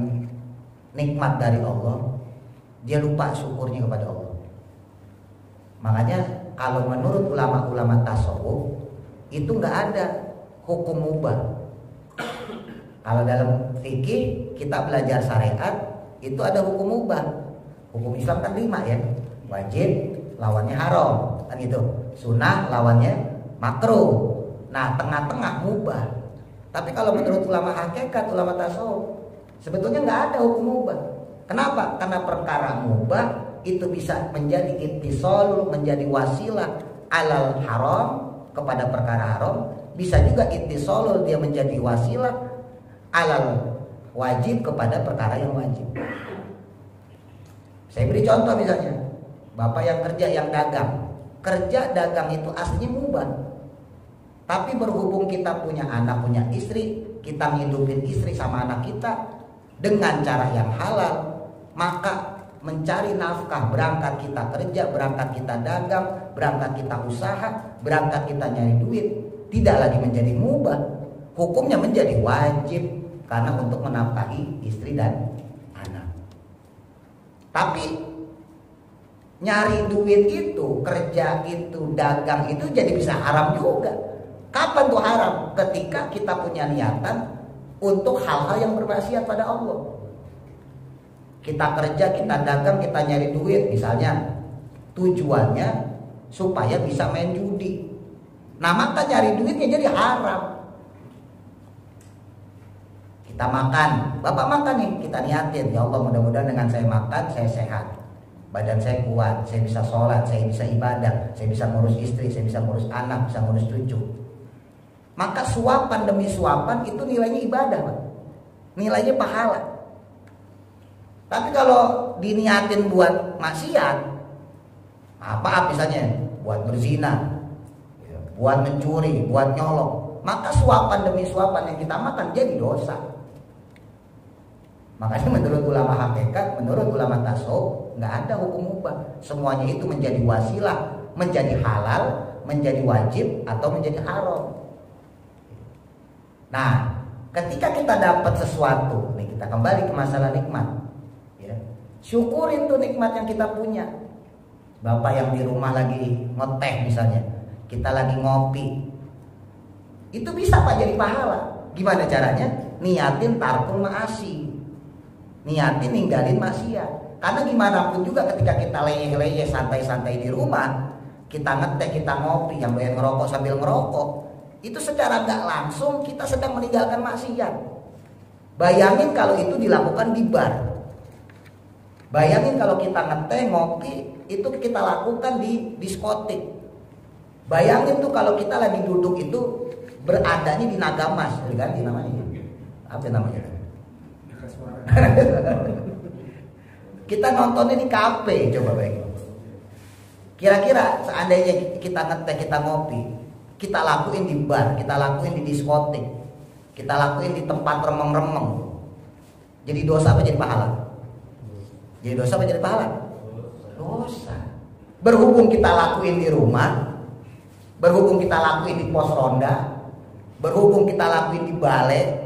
S1: nikmat dari Allah, dia lupa syukurnya kepada Allah. Makanya kalau menurut ulama-ulama tasawuf itu nggak ada hukum mubah. Kalau dalam fikih kita belajar syariat itu ada hukum mubah. Hukum Islam kan 5 ya, wajib lawannya haram, kan gitu. Sunnah lawannya makruh. Nah tengah-tengah mubah. Tapi kalau menurut ulama hakikat, ulama tasawuf, sebetulnya nggak ada hukum mubah. Kenapa? Karena perkara mubah itu bisa menjadi ittisal, menjadi wasilah alal haram, kepada perkara haram. Bisa juga ittisal, dia menjadi wasilah alal wajib, kepada perkara yang wajib. Saya beri contoh misalnya, bapak yang kerja, yang dagang. Kerja dagang itu aslinya mubah. Tapi berhubung kita punya anak, punya istri, kita ngidupin istri sama anak kita dengan cara yang halal, maka mencari nafkah, berangkat kita kerja, berangkat kita dagang, berangkat kita usaha, berangkat kita nyari duit, tidak lagi menjadi mubah. Hukumnya menjadi wajib, karena untuk menafkahi istri dan anak. Tapi nyari duit itu, kerja itu, dagang itu jadi bisa haram juga. Kapan tuh haram? Ketika kita punya niatan untuk hal-hal yang bermaksiat pada Allah. Kita kerja, kita dagang, kita nyari duit, misalnya tujuannya supaya bisa main judi. Nah maka nyari duitnya jadi haram. Kita makan, bapak makan nih, kita niatin, ya Allah mudah-mudahan dengan saya makan saya sehat, badan saya kuat, saya bisa sholat, saya bisa ibadah, saya bisa ngurus istri, saya bisa ngurus anak, bisa ngurus cucu. Maka suapan demi suapan itu nilainya ibadah, Pak. Nilainya pahala. Tapi kalau diniatin buat maksiat, apa misalnya buat berzina, buat mencuri, buat nyolong, maka suapan demi suapan yang kita makan jadi dosa. Makanya menurut ulama hakikat, menurut ulama tasawuf, nggak ada hukum mubah. Semuanya itu menjadi wasilah, menjadi halal, menjadi wajib, atau menjadi haram. Nah, ketika kita dapat sesuatu, nih kita kembali ke masalah nikmat. Ya, syukurin tuh nikmat yang kita punya. Bapak yang di rumah lagi ngeteh misalnya, kita lagi ngopi, itu bisa Pak jadi pahala. Gimana caranya? Niatin tarkul ma'asi, niatin ninggalin maksiat. Karena gimana pun juga ketika kita leyeh-leyeh santai-santai di rumah, kita ngeteh, kita ngopi, yang doyan ngerokok sambil ngerokok, itu secara gak langsung kita sedang meninggalkan maksiat. Bayangin kalau itu dilakukan di bar. Bayangin kalau kita ngeteh, ngopi, itu kita lakukan di diskotik. Bayangin tuh kalau kita lagi duduk itu beradanya di Nagamas, ganti namanya. Apa namanya? Kita nontonnya di kafe, coba bayangin. Kira-kira seandainya kita ngeteh, kita ngopi, kita lakuin di bar, kita lakuin di diskotik, kita lakuin di tempat remeng-remeng, jadi dosa apa jadi pahala? Jadi dosa apa jadi pahala? Dosa. Berhubung kita lakuin di rumah, berhubung kita lakuin di pos ronda, berhubung kita lakuin di balai,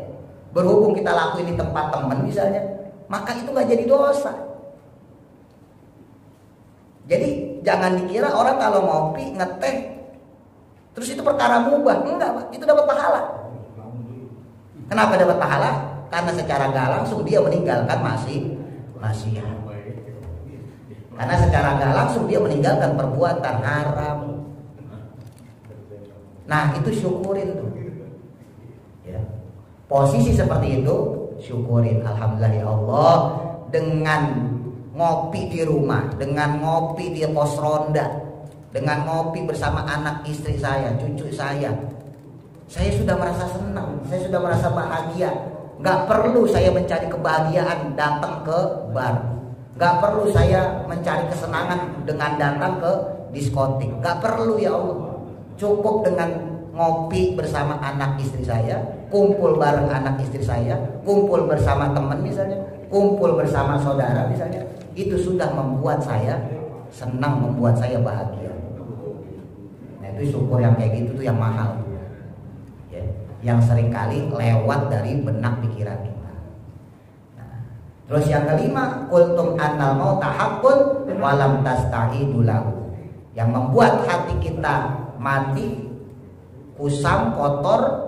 S1: berhubung kita lakuin di tempat teman misalnya, maka itu gak jadi dosa. Jadi jangan dikira orang kalau ngopi, ngeteh, terus itu perkara mubah. Enggak Pak, itu dapat pahala. Kenapa dapat pahala? Karena secara gak langsung dia meninggalkan maksiat. Karena secara gak langsung dia meninggalkan perbuatan haram. Nah itu syukurin tuh ya. Posisi seperti itu syukurin. Alhamdulillah ya Allah, dengan ngopi di rumah, dengan ngopi di pos ronda, dengan ngopi bersama anak istri saya, cucu saya sudah merasa senang, saya sudah merasa bahagia. Gak perlu saya mencari kebahagiaan datang ke bar, gak perlu saya mencari kesenangan dengan datang ke diskotik, gak perlu ya Allah. Cukup dengan ngopi bersama anak istri saya, kumpul bareng anak istri saya, kumpul bersama teman misalnya, kumpul bersama saudara misalnya, itu sudah membuat saya senang, membuat saya bahagia. Nah itu syukur yang kayak gitu tuh yang mahal ya, yang seringkali lewat dari benak pikiran kita. Terus yang kelima, qultum annal mauta haqqun walam tasta'idu lahu. Yang membuat hati kita mati, kusam, kotor.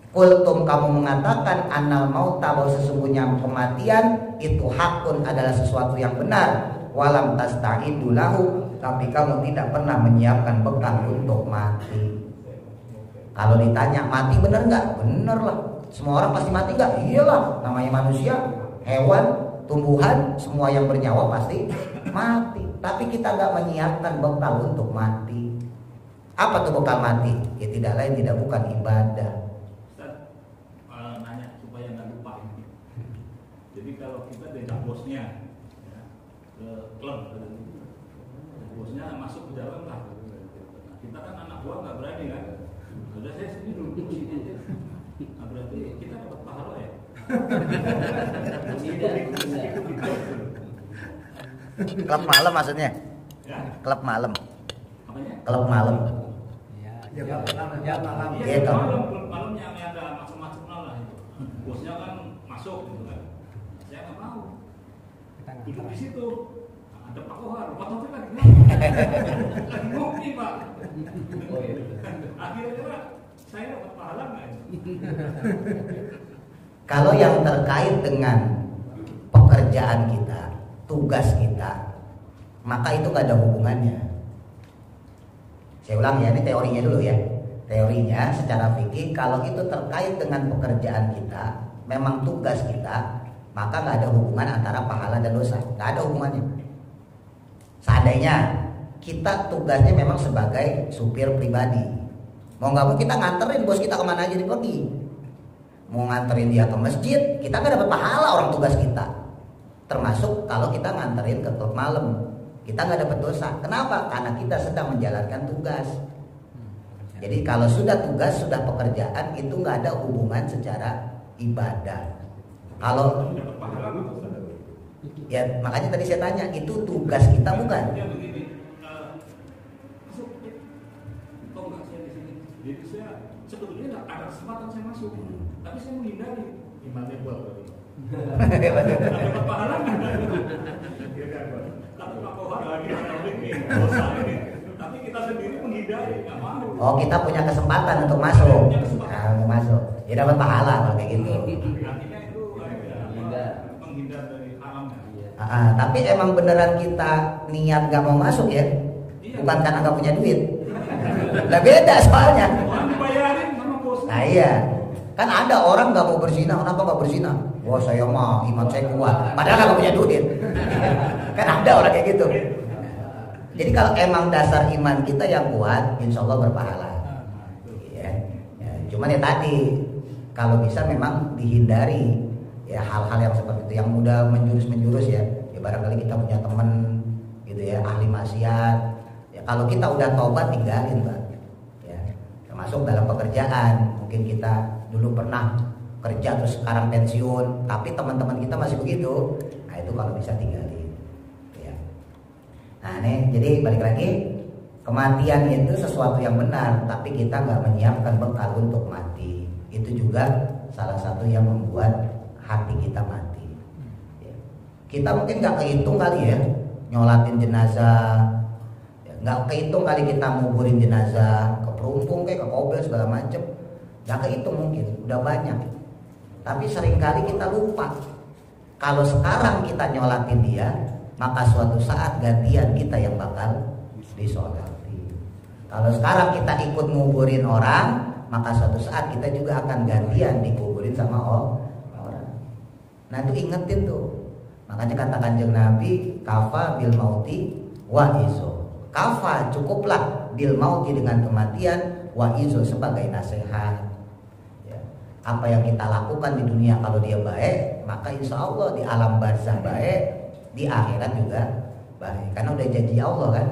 S1: Qultum, kamu mengatakan annal mauta, bahwa sesungguhnya kematian itu haqqun, adalah sesuatu yang benar. Walam tasta'idu lahu, tapi kamu tidak pernah menyiapkan bekal untuk mati. Kalau ditanya mati bener nggak? Bener lah. Semua orang pasti mati nggak? Iyalah, namanya manusia, hewan, tumbuhan, semua yang bernyawa pasti mati. Tapi kita nggak menyiapkan bekal untuk mati. Apa tuh bekal mati? Ya tidak lain tidak bukan ibadah.
S2: Ustaz, nanya supaya nggak lupa. Jadi kalau kita diajak bosnya ya, ke klub, bosnya masuk ke dalam lah. Kita kan anak buah nggak berani kan? Udah saya sini dulu sini aja. Nah, berarti kita dapat pahala ya?
S1: Klub malam maksudnya?
S2: Ya?
S1: Klub malam.
S2: Apanya?
S1: Klub malam.
S2: Ya malam.
S1: Iya,
S2: Iya, malam yang ada macam-macam lah itu. Bosnya kan masuk gitu kan. Saya nggak mau. Duduk di situ. Ada Pak Kohar, Pak Taufik lagi ngopi Pak. Akhirnya saya dapat pahala nggak?
S1: Kalau yang terkait dengan pekerjaan kita, tugas kita, maka itu gak ada hubungannya. Saya ulang ya, ini teorinya dulu ya. Teorinya secara fikih, kalau itu terkait dengan pekerjaan kita, memang tugas kita, maka gak ada hubungan antara pahala dan dosa. Gak ada hubungannya. Seandainya kita tugasnya memang sebagai supir pribadi, mau nggak mau kita nganterin bos kita kemana aja dia pergi. Mau nganterin dia ke masjid, kita nggak dapat pahala orang tugas kita. Termasuk kalau kita nganterin ke klub malam, kita nggak dapat dosa. Kenapa? Karena kita sedang menjalankan tugas. Jadi kalau sudah tugas, sudah pekerjaan, itu nggak ada hubungan secara ibadah. Kalau ya makanya tadi saya tanya, itu tugas kita bukan?
S2: Ya begini, masuk, kok nggak saya di sini? Jadi saya sebetulnya ada kesempatan saya masuk, tapi saya menghindari. Imannya buat dapat pahala nggak? Tapi Pak Kohar lagi ini dosa ini, tapi kita sendiri menghindari, nggak mau.
S1: Oh, kita punya kesempatan untuk masuk. Nah, untuk masuk, ya dapat pahala kalau kayak gitu.
S2: Artinya itu menghindar dari haramnya.
S1: Tapi emang beneran kita niat gak mau masuk ya? Bukan karena gak punya duit. Lah beda soalnya.
S2: Orang dibayarin sama bosnya.
S1: Nah iya, kan ada orang gak mau berzina. Kenapa gak berzina? Wah saya mah iman saya kuat. Padahal gak punya duit. Kan ada orang kayak gitu. Jadi kalau emang dasar iman kita yang kuat, insya Allah berpahala. Ya. Cuman ya tadi, kalau bisa memang dihindari ya hal-hal yang seperti itu, yang mudah menjurus ya. Ya barangkali kita punya teman gitu ya, ahli maksiat. Ya kalau kita udah taubat tinggalin, Pak. Ya, termasuk dalam pekerjaan. Mungkin kita dulu pernah kerja terus sekarang pensiun, tapi teman-teman kita masih begitu. Nah, itu kalau bisa tinggalin. Ya. Nah, nih jadi balik lagi, kematian itu sesuatu yang benar, tapi kita nggak menyiapkan bekal untuk mati. Itu juga salah satu yang membuat hati kita mati. Ya. Kita mungkin nggak kehitung kali ya nyolatin jenazah, nggak kehitung kali kita nguburin jenazah ke perumpung kayak ke kobel segala macem, nggak kehitung mungkin, udah banyak. Tapi seringkali kita lupa kalau sekarang kita nyolatin dia, maka suatu saat gantian kita yang bakal disolati. Kalau sekarang kita ikut nguburin orang, maka suatu saat kita juga akan gantian dikuburin sama orang. Nah itu ingetin tuh. Makanya kata Kanjeng Nabi, kafa bil mauti wa izo. Kafa cukuplah bil mauti dengan kematian, wa izo sebagai nasihat. Ya. Apa yang kita lakukan di dunia kalau dia baik, maka insya Allah di alam barzah baik, di akhirat juga baik. Karena udah janji Allah kan,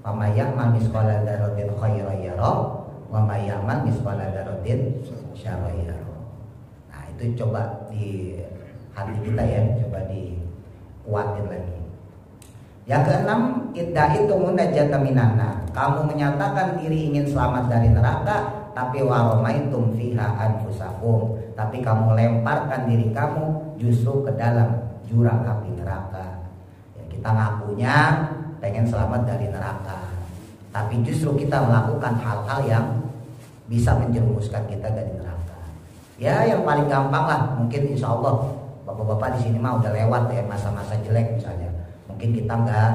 S1: wa may ya'mal misqala dzarratin khairan yara wa may ya'mal misqala dzarratin syarran yara. Nah itu coba di hati kita ya, coba dikuatin lagi. Yang keenam, iddaitu munajjata minanna. Kamu menyatakan diri ingin selamat dari neraka, tapi waromaitum fiha anfusakum. Tapi kamu lemparkan diri kamu justru ke dalam jurang api neraka. Ya, kita ngakunya pengen selamat dari neraka, tapi justru kita melakukan hal-hal yang bisa menjerumuskan kita dari neraka. Ya yang paling gampang lah, mungkin insya Allah bapak-bapak di sini mah udah lewat ya masa-masa jelek misalnya. Mungkin kita nggak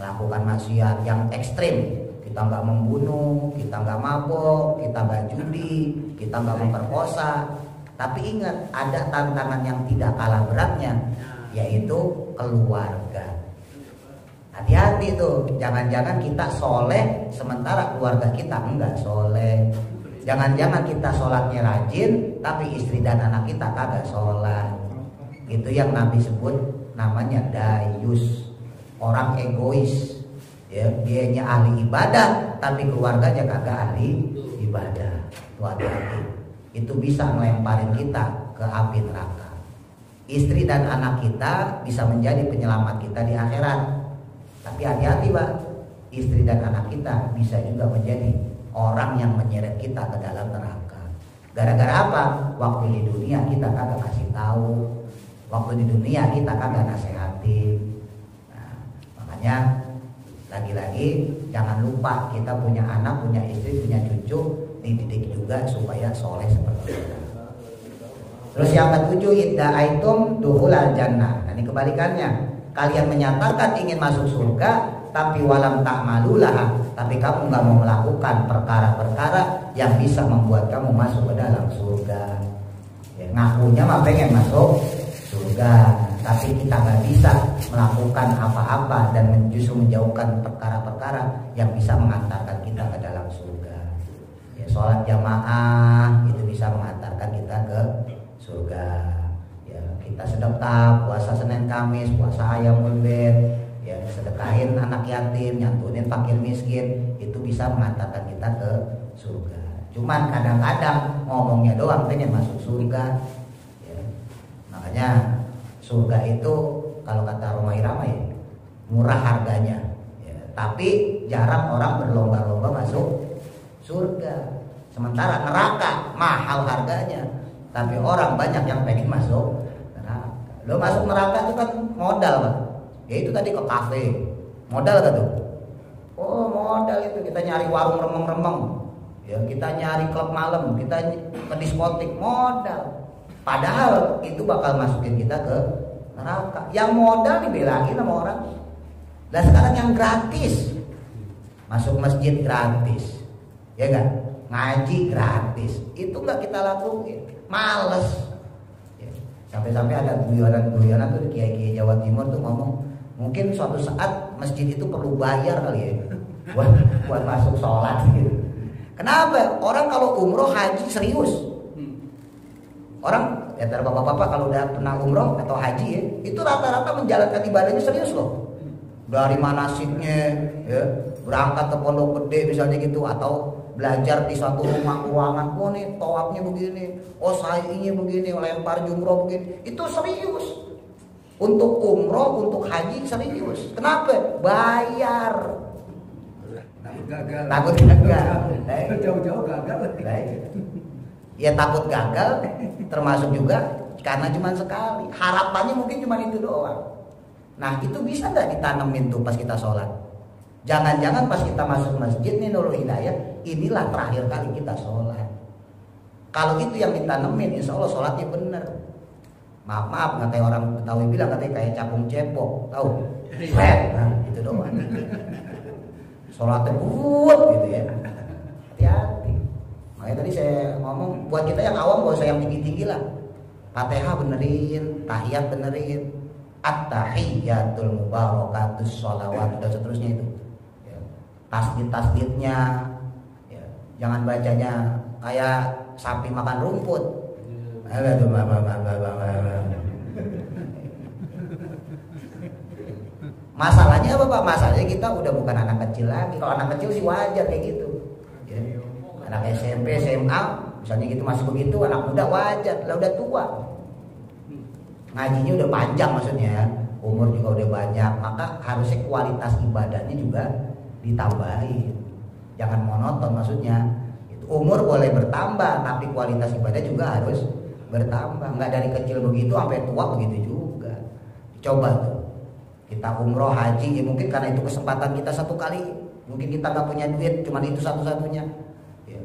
S1: melakukan maksiat yang ekstrim, kita nggak membunuh, kita nggak mabok, kita nggak judi, kita nggak memperkosa. Tapi ingat, ada tantangan yang tidak kalah beratnya, yaitu keluarga. Hati-hati tuh, jangan-jangan kita soleh sementara keluarga kita enggak soleh. Jangan-jangan kita sholatnya rajin, tapi istri dan anak kita kagak sholat. Itu yang Nabi sebut namanya dayus, orang egois. Ya, dianya ahli ibadah, tapi keluarganya kagak ahli ibadah. Tuh hati-hati, itu bisa melemparin kita ke api neraka. Istri dan anak kita bisa menjadi penyelamat kita di akhirat. Tapi hati-hati Pak, istri dan anak kita bisa juga menjadi orang yang menyeret kita ke dalam neraka. Gara-gara apa? Waktu di dunia kita kagak kasih tahu, waktu di dunia kita kagak nasehatin. Nah, makanya lagi-lagi jangan lupa kita punya anak, punya istri, punya cucu, dididik juga supaya soleh seperti kita. Terus yang ketujuh, idda'aitum dukhulal jannah. Nah, ini kebalikannya. Kalian menyatakan ingin masuk surga, tapi walam ta'malulah, tapi kamu nggak mau melakukan perkara-perkara yang bisa membuat kamu masuk ke dalam surga. Ya, ngakunya mah pengen masuk surga, tapi kita nggak bisa melakukan apa-apa dan justru menjauhkan perkara-perkara yang bisa mengantarkan kita ke dalam surga. Ya, sholat jamaah itu bisa mengantarkan kita ke surga. Ya, kita sedekah, puasa Senin Kamis, puasa Ayamul Bid, ya, sedekahin anak yatim, nyantunin fakir miskin, itu bisa mengantarkan kita ke surga. Cuman kadang-kadang ngomongnya doang pengen masuk surga. Ya, makanya surga itu kalau kata Roma Irama ya, murah harganya, ya, tapi jarang orang berlomba-lomba masuk surga. Sementara neraka mahal harganya, tapi orang banyak yang pengen masuk neraka. Lo masuk neraka itu kan modal Pak. Ya itu tadi ke kafe, modal gak tuh? Oh modal itu, kita nyari warung remeng-remeng, ya kita nyari klub malam, kita ke diskotik, modal. Padahal itu bakal masukin kita ke neraka. Yang modal dibelain sama orang. Dan sekarang yang gratis, masuk masjid gratis, ya kan? Ngaji gratis, itu nggak kita lakuin, males. Ya. Sampai-sampai ada guyonan tuh di kiai-kiai Jawa Timur tuh ngomong, mungkin suatu saat masjid itu perlu bayar kali ya, buat masuk sholat gitu. Kenapa? Orang kalau umroh haji serius. Orang ya bapak-bapak kalau udah pernah umroh atau haji ya, itu rata-rata menjalankan ibadahnya serius loh. Dari manasiknya, ya, berangkat ke pondok gede misalnya gitu, atau belajar di suatu rumah ruangan, oh nih tawafnya begini, oh sa'inya begini, lempar jumroh begini, itu serius. Untuk umroh, untuk haji serius. Kenapa? Bayar. Takut gagal.
S3: Jauh-jauh gagal.
S1: Ya takut gagal, termasuk juga karena cuma sekali. Harapannya mungkin cuma itu doang. Nah itu bisa nggak ditanemin tuh pas kita sholat? Jangan-jangan pas kita masuk masjid nih Nurul Hidayah, inilah terakhir kali kita sholat. Kalau itu yang ditanemin, insya Allah sholatnya bener. Maaf, nggak kayak orang Betawi bilang, katanya kayak capung cepok, tahu? Nah, itu doang. Sholatnya buat gitu ya. Hati-hati. Makanya tadi saya ngomong, buat kita yang awam gak usah yang tinggi-tinggi lah. Fatihah benerin, tahiyat benerin, at-tahiyyatul mubarakatus sholawat, dan seterusnya itu. Ya. Tasbih-tasbihnya, ya. Jangan bacanya kayak sapi makan rumput. Masalahnya apa Pak? Masalahnya kita udah bukan anak kecil lagi. Kalau anak kecil sih wajar kayak gitu. Ya. Anak SMP, SMA, misalnya gitu masih begitu, anak muda wajar. Lah udah tua, ngajinya udah panjang maksudnya, umur juga udah banyak, maka harusnya kualitas ibadahnya juga ditambahin. Jangan monoton maksudnya. Umur boleh bertambah, tapi kualitas ibadah juga harus bertambah. Nggak dari kecil begitu sampai tua begitu juga. Coba tuh kita umroh haji, ya mungkin karena itu kesempatan kita satu kali, mungkin kita nggak punya duit, cuma itu satu-satunya.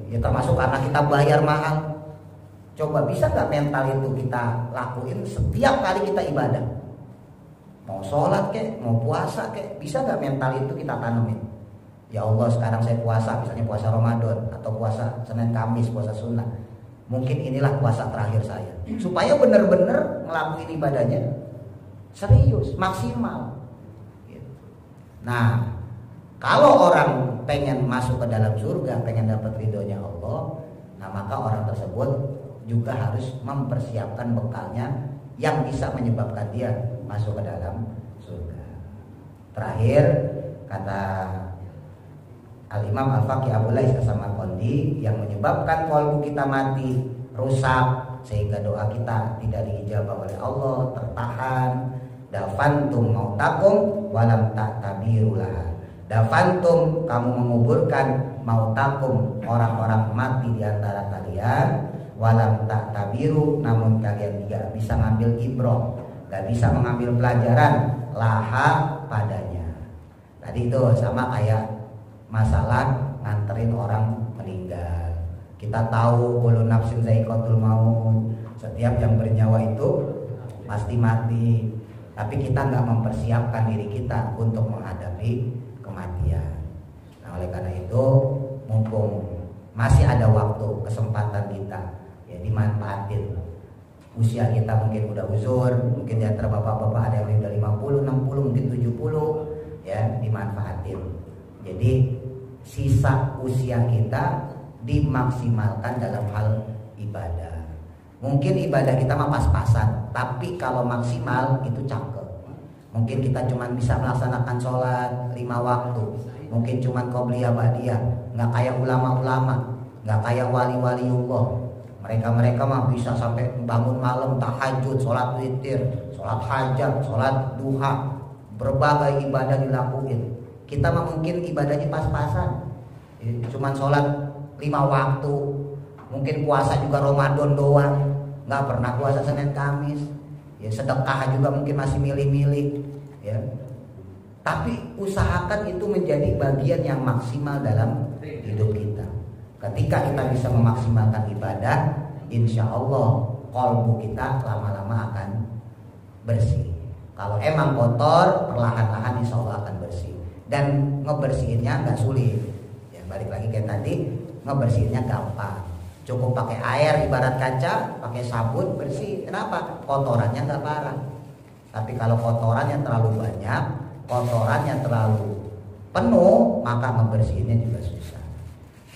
S1: Ya termasuk karena kita bayar mahal. Coba bisa nggak mental itu kita lakuin setiap kali kita ibadah? Mau sholat kek, mau puasa kek, bisa nggak mental itu kita tanemin? Ya Allah, sekarang saya puasa, misalnya puasa Ramadan atau puasa Senin Kamis, puasa sunnah. Mungkin inilah puasa terakhir saya. Supaya benar-benar ngelakuin ibadahnya serius, maksimal. Nah, kalau orang pengen masuk ke dalam surga, pengen dapat ridhonya Allah, nah maka orang tersebut juga harus mempersiapkan bekalnya yang bisa menyebabkan dia masuk ke dalam surga. Terakhir kata Al-Imam Al-Faqih Abu Lais As-Samarqandi, yang menyebabkan kalbu kita mati, rusak, sehingga doa kita tidak diijabah oleh Allah, tertahan. Dafantum mautakum walam ta'tabirulah. Dafantum, kamu menguburkan, mautakum, orang-orang mati di antara kalian, walam ta'tabiru, namun kalian tidak bisa ngambil ibrah, gak bisa mengambil pelajaran laha padanya. Tadi itu sama kayak masalah nganterin orang meninggal. Kita tahu kullu nafsin za'iqatul maut, setiap yang bernyawa itu pasti mati. Tapi kita nggak mempersiapkan diri kita untuk menghadapi kematian. Nah oleh karena itu, mumpung masih ada waktu, kesempatan kita, ya dimanfaatin. Usia kita mungkin udah uzur, mungkin di antara bapak-bapak ada yang udah 50, 60, mungkin 70, ya dimanfaatin. Jadi sisa usia kita dimaksimalkan dalam hal ibadah. Mungkin ibadah kita mah pas-pasan, tapi kalau maksimal itu cakep. Mungkin kita cuma bisa melaksanakan sholat 5 waktu, mungkin cuma qobliyah ba'diyah, nggak kayak ulama-ulama, nggak kayak wali-waliullah. Mereka mah bisa sampai bangun malam tahajud, sholat witir, sholat hajat, sholat duha, berbagai ibadah dilakuin. Kita mah mungkin ibadahnya pas-pasan, cuma sholat 5 waktu, mungkin puasa juga Ramadan doang, nggak pernah puasa Senin Kamis. Ya sedekah juga mungkin masih milih-milih, ya. Tapi usahakan itu menjadi bagian yang maksimal dalam hidup kita. Ketika kita bisa memaksimalkan ibadah, insya Allah qalbu kita lama-lama akan bersih. Kalau emang kotor, perlahan-lahan insya Allah akan bersih. Dan ngebersihinnya nggak sulit. Ya balik lagi kayak tadi, ngebersihinnya gampang. Cukup pakai air ibarat kaca, pakai sabun bersih. Kenapa? Kotorannya nggak parah. Tapi kalau kotorannya terlalu banyak, kotorannya terlalu penuh, maka membersihinnya juga susah.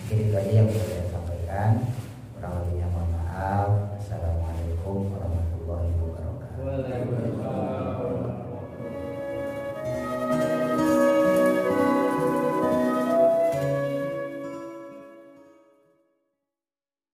S1: Mungkin itu aja yang bisa saya sampaikan. Kurang lebihnya mohon maaf.